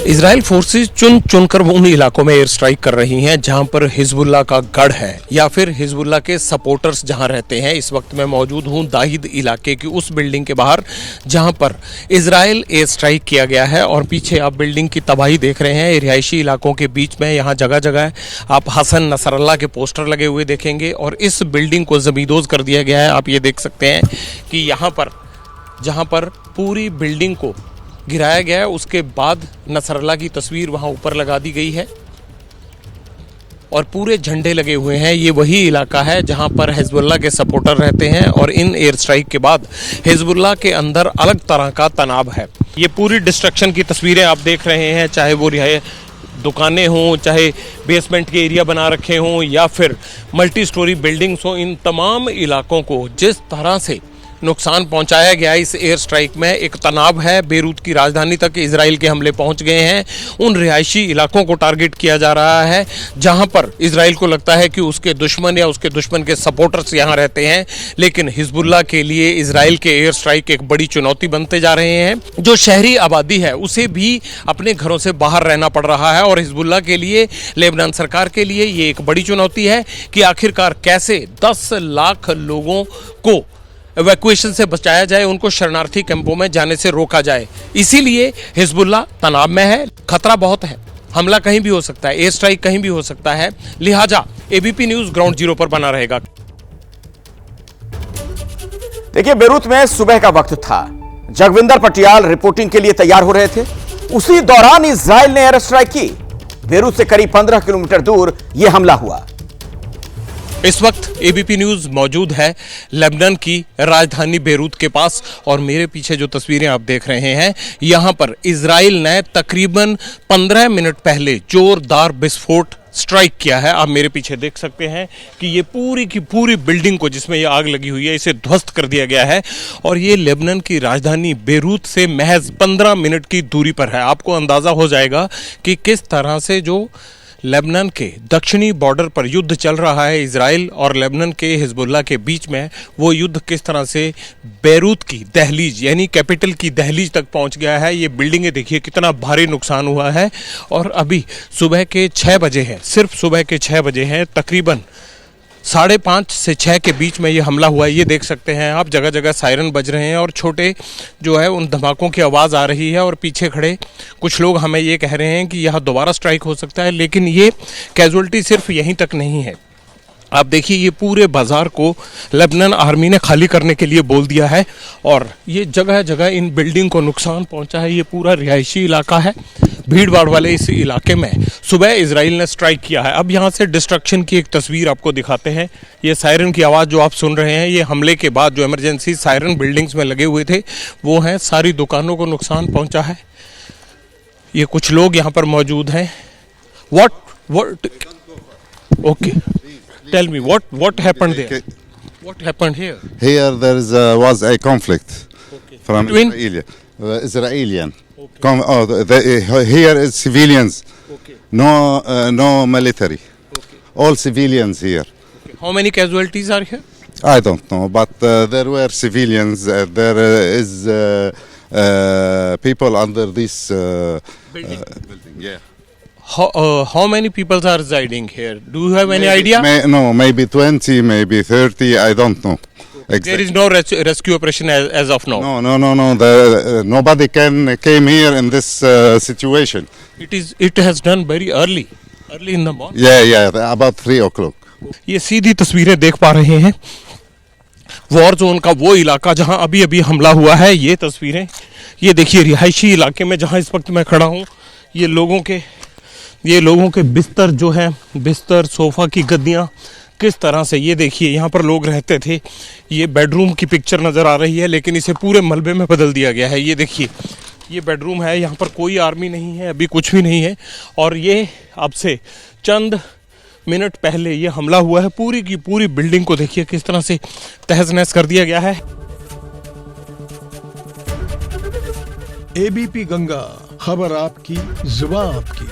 Israel forces चुन चुनकर उन इलाकों में एयर स्ट्राइक कर रही हैं जहां पर हिजबुल्लाह का गढ़ है या फिर हिजबुल्लाह के सपोर्टर्स जहां रहते हैं। इस वक्त मैं मौजूद हूं दाहिद इलाके की उस बिल्डिंग के बाहर जहां पर इजराइल एयर स्ट्राइक किया गया है और पीछे आप बिल्डिंग की तबाही देख रहे हैं। रिहायशी इलाकों के बीच में यहाँ जगह जगह आप हसन नसरल्लाह के पोस्टर लगे हुए देखेंगे और इस बिल्डिंग को ज़मींदोज़ कर दिया गया है। आप ये देख सकते हैं कि यहाँ पर जहाँ पर पूरी बिल्डिंग को गिराया गया है उसके बाद नसरल्लाह की तस्वीर वहाँ ऊपर लगा दी गई है और पूरे झंडे लगे हुए हैं। ये वही इलाका है जहाँ पर हिजबुल्लाह के सपोर्टर रहते हैं और इन एयर स्ट्राइक के बाद हिजबुल्लाह के अंदर अलग तरह का तनाव है। ये पूरी डिस्ट्रक्शन की तस्वीरें आप देख रहे हैं, चाहे वो दुकानें हों, चाहे बेसमेंट के एरिया बना रखे हों या फिर मल्टी स्टोरी बिल्डिंग्स हों, इन तमाम इलाकों को जिस तरह से नुकसान पहुंचाया गया इस एयर स्ट्राइक में एक तनाव है। बेरूत की राजधानी तक इजराइल के हमले पहुंच गए हैं। उन रिहायशी इलाकों को टारगेट किया जा रहा है जहां पर इजराइल को लगता है कि उसके दुश्मन या उसके दुश्मन के सपोर्टर्स यहां रहते हैं, लेकिन हिजबुल्लाह के लिए इजराइल के एयर स्ट्राइक एक बड़ी चुनौती बनते जा रहे हैं। जो शहरी आबादी है उसे भी अपने घरों से बाहर रहना पड़ रहा है और हिजबुल्लाह के लिए, लेबनान सरकार के लिए ये एक बड़ी चुनौती है कि आखिरकार कैसे 10 लाख लोगों को इवैक्यूएशन से बचाया जाए, उनको शरणार्थी कैंपों में जाने से रोका जाए। इसीलिए हिजबुल्लाह तनाव में है, खतरा बहुत है, हमला कहीं भी हो सकता है, एयर स्ट्राइक कहीं भी हो सकता है। लिहाजा एबीपी न्यूज ग्राउंड जीरो पर बना रहेगा। देखिए, बेरूत में सुबह का वक्त था, जगविंदर पटियाल रिपोर्टिंग के लिए तैयार हो रहे थे। उसी दौरान इजराइल ने एयर स्ट्राइक की। बेरूत से करीब 15 किलोमीटर दूर यह हमला हुआ। इस वक्त एबीपी न्यूज मौजूद है लेबनान की राजधानी बेरूत के पास और मेरे पीछे जो तस्वीरें आप देख रहे हैं, यहां पर इजराइल ने तकरीबन 15 मिनट पहले जोरदार विस्फोट स्ट्राइक किया है। आप मेरे पीछे देख सकते हैं कि ये पूरी की पूरी बिल्डिंग को जिसमें ये आग लगी हुई है इसे ध्वस्त कर दिया गया है और ये लेबनान की राजधानी बेरूत से महज 15 मिनट की दूरी पर है। आपको अंदाजा हो जाएगा कि किस तरह से जो लेबनान के दक्षिणी बॉर्डर पर युद्ध चल रहा है इजराइल और लेबनान के हिजबुल्लाह के बीच में, वो युद्ध किस तरह से बेरूत की दहलीज यानी कैपिटल की दहलीज तक पहुंच गया है। ये बिल्डिंगें देखिए कितना भारी नुकसान हुआ है और अभी सुबह के 6 बजे हैं, सिर्फ सुबह के 6 बजे हैं, तकरीबन 5:30 से 6 के बीच में ये हमला हुआ है। ये देख सकते हैं आप, जगह जगह सायरन बज रहे हैं और छोटे जो है उन धमाकों की आवाज़ आ रही है और पीछे खड़े कुछ लोग हमें ये कह रहे हैं कि यहाँ दोबारा स्ट्राइक हो सकता है, लेकिन ये कैजुअल्टी सिर्फ यहीं तक नहीं है। आप देखिए, ये पूरे बाजार को लेबनान आर्मी ने खाली करने के लिए बोल दिया है और ये जगह जगह इन बिल्डिंग को नुकसान पहुंचा है। ये पूरा रिहायशी इलाका है, भीड़ भाड़ वाले इस इलाके में सुबह इजराइल ने स्ट्राइक किया है। अब यहाँ से डिस्ट्रक्शन की एक तस्वीर आपको दिखाते हैं। ये सायरन की आवाज़ जो आप सुन रहे हैं, ये हमले के बाद जो इमरजेंसी सायरन बिल्डिंग्स में लगे हुए थे वो हैं, सारी दुकानों को नुकसान पहुँचा है। ये कुछ लोग यहाँ पर मौजूद हैं। what okay, tell me what happened there? What happened here? Here there was a conflict from Between? Israeli. Okay. Here is civilians. Okay. No military. Okay. All civilians here. Okay. How many casualties are here? I don't know, but there were civilians. There is people under this building. Yeah. How many people are residing here? Do you have any idea? Maybe 20, maybe 30. I don't know. Exactly. There is no rescue operation as of now. No. Nobody came here in this situation. It has done very early in the morning. Yeah, about 3 o'clock. ये सीधी तस्वीरें देख पा रहे हैं war zone का, वो इलाका जहां अभी अभी हमला हुआ है। ये तस्वीरें, ये देखिए रिहायशी इलाके में जहां इस वक्त मैं खड़ा हूं, ये लोगों के बिस्तर जो है, बिस्तर, सोफ़ा की गद्दियाँ किस तरह से, ये देखिए यहाँ पर लोग रहते थे। ये बेडरूम की पिक्चर नज़र आ रही है लेकिन इसे पूरे मलबे में बदल दिया गया है। ये देखिए, ये बेडरूम है, यहाँ पर कोई आर्मी नहीं है, अभी कुछ भी नहीं है और ये अब से चंद मिनट पहले ये हमला हुआ है। पूरी की पूरी बिल्डिंग को देखिए किस तरह से तहस नहस कर दिया गया है। एबीपी गंगा, खबर आपकी, जुबान आपकी।